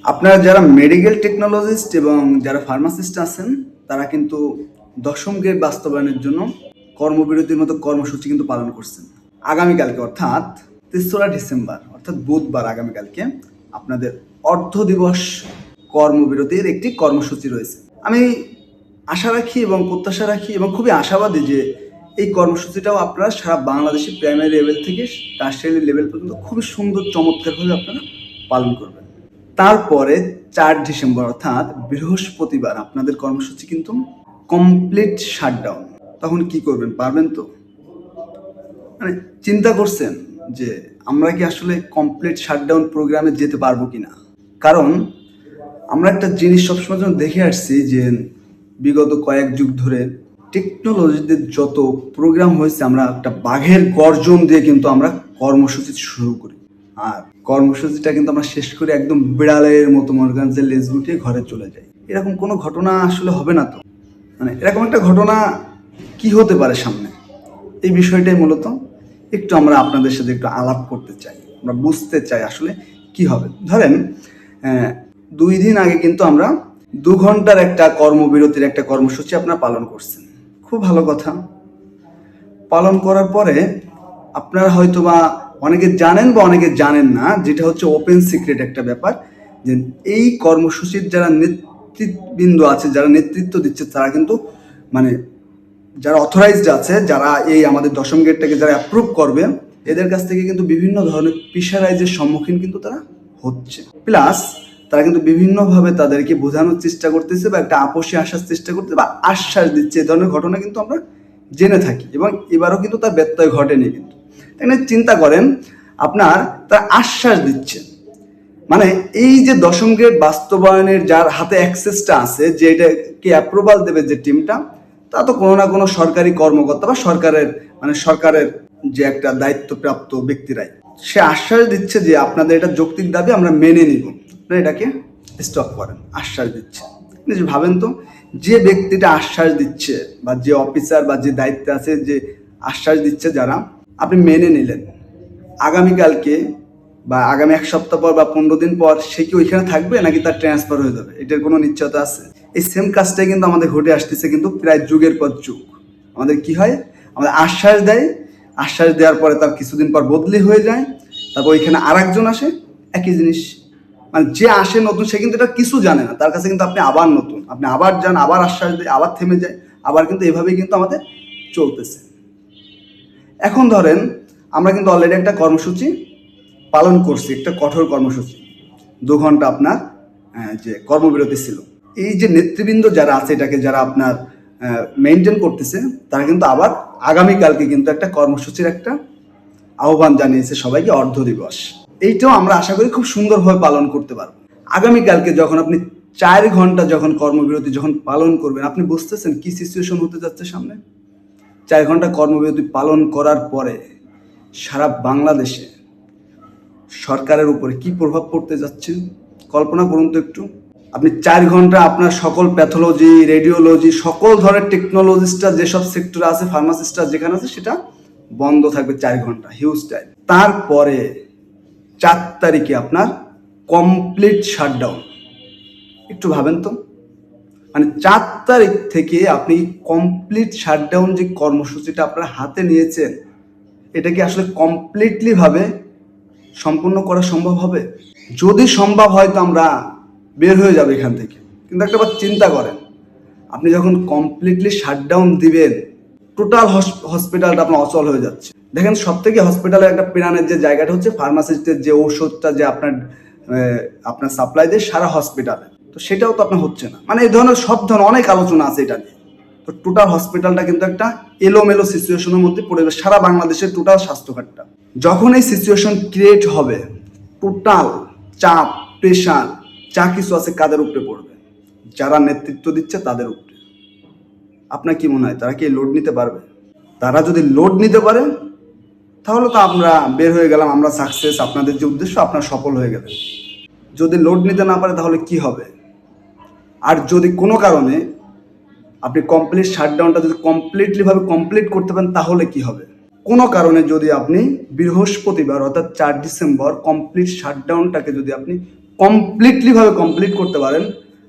আপনারা যারা medical technologist এবং যারা ফার্মাসিস্ট আছেন তারা কিন্তু দশম গ্রেড বাস্তবায়নের জন্য কর্মবিরতির মতো কর্মসূচি কিন্তু পালন করছেন। আগামীকালকে অর্থাৎ ৩রা ডিসেম্বর অর্থাৎ বুধবার আগামীকালকে আপনাদের অর্ধ দিবস কর্মবিরতির একটি কর্মসূচি রয়েছে। আমি আশা রাখি এবং প্রত্যাশা রাখি এবং খুবই আশাবাদী যে এই কর্মসূচিটাও আপনারা সারা বাংলাদেশে প্রাইমারি লেভেল থেকে টার্সিয়ারি লেভেল পর্যন্ত খুবই সুন্দর চমৎকারভাবে আপনারা পালন করবেন। তারপরে ৪ ডিসেম্বর অর্থাৎ বৃহস্পতিবার আপনাদের কর্মসূচি কিন্তু কমপ্লিট শাটডাউন। তখন কি করবেন, পারবেন তো? মানে চিন্তা করছেন যে আমরা কি আসলে কমপ্লিট শাটডাউন প্রোগ্রামে যেতে পারবো কিনা? কারণ আমরা একটা জিনিস সবসময় যখন দেখে আসছি যে বিগত কয়েক যুগ ধরে টেকনোলজিতে যত প্রোগ্রাম হয়েছে আমরা একটা বাঘের গর্জন দিয়ে কিন্তু আমরা কর্মসূচি শুরু করি, আর কর্মসূচিটা কিন্তু আমরা শেষ করে একদম বিড়ালের মতো মনে করেন যে লেজ গুটিয়ে ঘরে চলে যাই। এরকম কোনো ঘটনা আসলে হবে না তো? মানে এরকম একটা ঘটনা কি হতে পারে সামনে, এই বিষয়টাই মূলত একটু আমরা আপনাদের সাথে একটু আলাপ করতে চাই, আমরা বুঝতে চাই আসলে কি হবে। ধরেন 2 দিন আগে কিন্তু আমরা 2 ঘন্টার একটা কর্মবিরতির একটা কর্মসূচি আপনারা পালন করছেন, খুব ভালো কথা। পালন করার পরে আপনারা হয়তো বা অনেকে জানেন বা অনেকে জানেন না, যেটা হচ্ছে ওপেন সিক্রেট একটা ব্যাপার, যে এই কর্মসূচির যারা নেতৃবৃন্দ আছে, যারা নেতৃত্ব দিচ্ছে, তারা কিন্তু মানে যারা অথরাইজড আছে, যারা এই আমাদের দশম গেটটাকে যারা অ্যাপ্রুভ করবে, এদের কাছ থেকে কিন্তু বিভিন্ন ধরনের প্রেশারাইজের সম্মুখীন কিন্তু তারা হচ্ছে। প্লাস তারা কিন্তু বিভিন্নভাবে তাদেরকে বোঝানোর চেষ্টা করতেছে বা একটা আপোষে আসার চেষ্টা করতে বা আশ্বাস দিচ্ছে। এই ধরনের ঘটনা কিন্তু আমরা জেনে থাকি এবং এবারও কিন্তু তার ব্যত্যয় ঘটেনি। কিন্তু তাই চিন্তা করেন, আপনার তার আশ্বাস দিচ্ছে, মানে এই যে দশম গ্রেড বাস্তবায়নের যার হাতে অ্যাক্সেসটা আছে, যে এটাকে অ্যাপ্রুভাল দেবে যে টিমটা, তা তো কোনো না কোনো সরকারি কর্মকর্তা বা সরকারের যে একটা দায়িত্বপ্রাপ্ত ব্যক্তিরাই। সে আশ্বাস দিচ্ছে যে আপনাদের এটা যৌক্তিক দাবি, আমরা মেনে নিব, আপনারা এটাকে স্টপ করেন, আশ্বাস দিচ্ছে। ভাবেন তো, যে ব্যক্তিটা আশ্বাস দিচ্ছে বা যে অফিসার বা যে দায়িত্বে আছে, যে আশ্বাস দিচ্ছে যারা, আপনি মেনে নিলেন, আগামীকালকে বা আগামী 1 সপ্তাহ পর বা 15 দিন পর সে কি ওইখানে থাকবে নাকি তার ট্রান্সফার হয়ে যাবে, এটার কোনো নিশ্চয়তা আছে? এই সেম কাজটাই কিন্তু আমাদের ঘটে আসতেছে কিন্তু প্রায় যুগের পর যুগ। আমাদের কি হয়, আমাদের আশ্বাস দেয়, আশ্বাস দেওয়ার পরে তার কিছুদিন পর বদলি হয়ে যায়, তারপর ওইখানে আরেকজন আসে, একই জিনিস। মানে যে আসে নতুন, সে কিন্তু এটা কিছু জানে না, তার কাছে কিন্তু আপনি আবার নতুন, আপনি আবার যান, আবার আশ্বাস দেয়, আবার থেমে যায়, আবার কিন্তু এভাবেই কিন্তু আমাদের চলতেছে। এখন ধরেন আমরা কিন্তু অলরেডি একটা কর্মসূচি পালন করছি, একটা কঠোর কর্মসূচি, 2 ঘন্টা আপনার যে কর্মবিরতি ছিল। এই যে নেতৃবৃন্দ যারা আছে, এটাকে যারা আপনার মেনটেন করতেছে, তারা কিন্তু আবার আগামীকালকে কিন্তু একটা কর্মসূচির একটা আহ্বান জানিয়েছে সবাইকে, অর্ধ দিবস। এইটাও আমরা আশা করি খুব সুন্দরভাবে পালন করতে পারবো। আগামীকালকে যখন আপনি 4 ঘন্টা যখন কর্মবিরতি যখন পালন করবেন, আপনি বুঝতেছেন কি সিচুয়েশন হতে যাচ্ছে সামনে। 4 ঘন্টা কর্মবিরতি পালন করার পরে সারা বাংলাদেশে সরকারের উপরে কি প্রভাব পড়তে যাচ্ছে কল্পনা করুন তো একটু। আপনি 4 ঘন্টা আপনার সকল প্যাথোলজি, রেডিওলজি, সকল ধরনের টেকনোলজিস্টরা যেসব সেক্টরে আছে, ফার্মাসিস্টরা যেখানে আছে, সেটা বন্ধ থাকবে 4 ঘন্টা, হিউজ টাইম। তারপরে 4 তারিখে আপনার কমপ্লিট শাটডাউন। একটু ভাবেন তো, মানে 4 তারিখ থেকে আপনি কমপ্লিট শাটডাউন যে কর্মসূচিটা আপনারা হাতে নিয়েছেন, এটা কি আসলে কমপ্লিটলি ভাবে সম্পূর্ণ করা সম্ভব হবে? যদি সম্ভব হয় তো আমরা বের হয়ে যাবে এখান থেকে। কিন্তু একটা বার চিন্তা করেন, আপনি যখন কমপ্লিটলি শাটডাউন দিবেন, টোটাল হসপিটালটা আপনার অচল হয়ে যাচ্ছে। দেখেন, সব থেকে হসপিটালের একটা প্রাণের যে জায়গাটা হচ্ছে ফার্মাসিস্টের যে ঔষধটা যে আপনার সাপ্লাই দেয় সারা হসপিটালে, তো সেটাও তো আপনার হচ্ছে না। মানে এই ধরনের সব ধরনের অনেক আলোচনা আছে এটা নিয়ে। তো টোটাল হসপিটালটা কিন্তু একটা এলোমেলো সিচুয়েশনের মধ্যে পড়ে যাবে, সারা বাংলাদেশের টোটাল স্বাস্থ্যখাতটা। যখন এই সিচুয়েশন ক্রিয়েট হবে, টোটাল চাপ, প্রেশার যা কিছু আছে কাদের উপরে পড়বে? যারা নেতৃত্ব দিচ্ছে তাদের উপরে। আপনার কি মনে হয়, তারা কি লোড নিতে পারবে? তারা যদি লোড নিতে পারে, তাহলে তো আমরা বের হয়ে গেলাম, আমরা সাকসেস, আপনাদের যে উদ্দেশ্য আপনার সফল হয়ে গেলেন। যদি লোড নিতে না পারে তাহলে কি হবে? আর যদি কোনো কারণে আপনি কমপ্লিট শাটডাউনটা যদি কমপ্লিটলিভাবে কমপ্লিট করতে পারেন, তাহলে কি হবে? কোনো কারণে যদি আপনি বৃহস্পতিবার অর্থাৎ 4 ডিসেম্বর কমপ্লিট শাটডাউনটাকে যদি আপনি ভাবে কমপ্লিট করতে পারেন,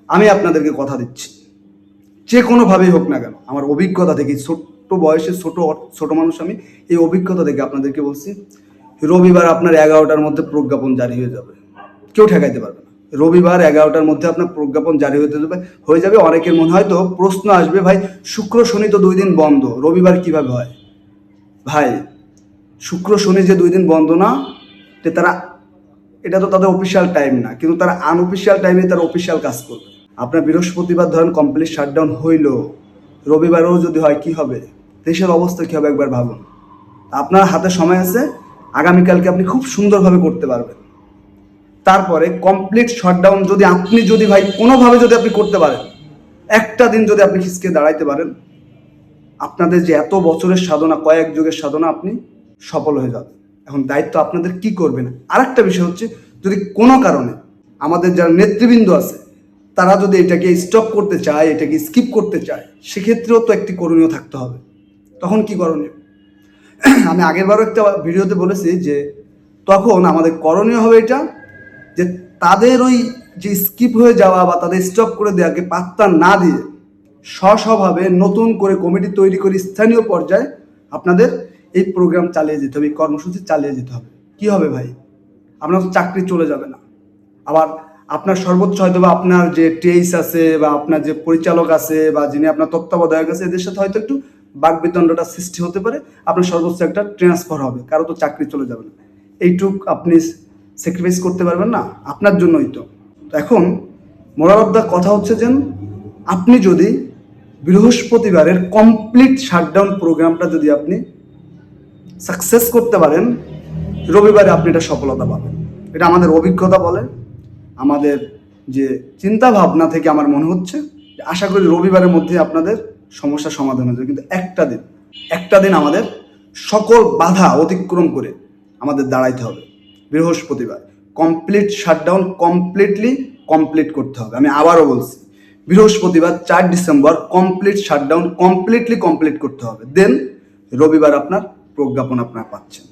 আমি আপনাদেরকে কথা দিচ্ছি, যে কোনোভাবেই হোক না কেন, আমার অভিজ্ঞতা থেকে, ছোট্ট বয়সে ছোট মানুষ আমি, এই অভিজ্ঞতা থেকে আপনাদেরকে বলছি, রবিবার আপনার 11টার মধ্যে প্রজ্ঞাপন জারি হয়ে যাবে, কেউ ঠেকাইতে পারবে না। রবিবার 11টার মধ্যে আপনার প্রজ্ঞাপন জারি হয়ে যাবে। অনেকের মনে হয়তো প্রশ্ন আসবে, ভাই শুক্র শনি তো 2 দিন বন্ধ, রবিবার কিভাবে হয়? ভাই শুক্র শনি যে 2 দিন বন্ধ না, তারা, এটা তো তাদের অফিসিয়াল টাইম না, কিন্তু তারা আনঅফিসিয়াল টাইমে তারা অফিসিয়াল কাজ করবে। আপনার বৃহস্পতিবার ধরেন কমপ্লিট শাটডাউন হইল, রবিবারেও যদি হয় কি হবে? দেশের অবস্থা কী হবে একবার ভাবুন। আপনার হাতে সময় আছে, আগামীকালকে আপনি খুব সুন্দরভাবে করতে পারবেন। তারপরে কমপ্লিট শাটডাউন যদি ভাই কোনোভাবে যদি আপনি করতে পারেন, একটা দিন যদি আপনি খিসকে দাঁড়াইতে পারেন, আপনাদের যে এত বছরের সাধনা, কয়েক যুগের সাধনা, আপনি সফল হয়ে যাবেন। এখন দায়িত্ব আপনাদের কি করবেন। আরেকটা বিষয় হচ্ছে, যদি কোনো কারণে আমাদের যারা নেতৃবৃন্দ আছে তারা যদি এটাকে স্টপ করতে চায়, এটাকে স্কিপ করতে চায়, সেক্ষেত্রেও তো একটি করণীয় থাকতে হবে। তখন কি করণীয়? আমি আগেরবারও একটা ভিডিওতে বলেছি যে তখন আমাদের করণীয় হবে এটা, যে তাদের ওই যে স্কিপ হয়ে যাওয়া বা তাদের স্টপ করে দেওয়াকে পাত্তা না দিয়ে স্বভাবে নতুন করে কমিটি তৈরি করে স্থানীয় পর্যায়ে আপনাদের এই প্রোগ্রাম চালিয়ে যেতে হবে, এই কর্মসূচি চালিয়ে যেতে হবে। কি হবে ভাই? আপনার তো চাকরি চলে যাবে না। আবার আপনার সর্বোচ্চ হয়তো বা আপনার যে টেইস আছে বা আপনার যে পরিচালক আছে বা যিনি আপনার তত্ত্বাবধায়ক আছে, এদের সাথে হয়তো একটু বাকবিতণ্ডটা সৃষ্টি হতে পারে, আপনার সর্বোচ্চ একটা ট্রান্সফার হবে, কারো তো চাকরি চলে যাবে না। এইটুক আপনি স্যাক্রিফাইস করতে পারবেন না, আপনার জন্যই তো। এখন মোরাল অফ দ্য কথা হচ্ছে যে আপনি যদি বৃহস্পতিবারের কমপ্লিট শাটডাউন প্রোগ্রামটা যদি আপনি সাকসেস করতে পারেন, রবিবারে আপনি এটা সফলতা পাবেন। এটা আমাদের অভিজ্ঞতা বলে, আমাদের যে চিন্তা ভাবনা থেকে আমার মনে হচ্ছে, আশা করি রবিবারের মধ্যে আপনাদের সমস্যা সমাধান হয়ে যাবে। কিন্তু একটা দিন আমাদের সকল বাধা অতিক্রম করে আমাদের দাঁড়াইতে হবে। বৃহস্পতিবার কমপ্লিট শাটডাউন কমপ্লিট করতে হবে। আমি আবারও বলছি, বৃহস্পতিবার 4 ডিসেম্বর কমপ্লিট শাটডাউন কমপ্লিট করতে হবে। দেন রবিবার আপনার প্রজ্ঞাপন আপনারা পাচ্ছেন।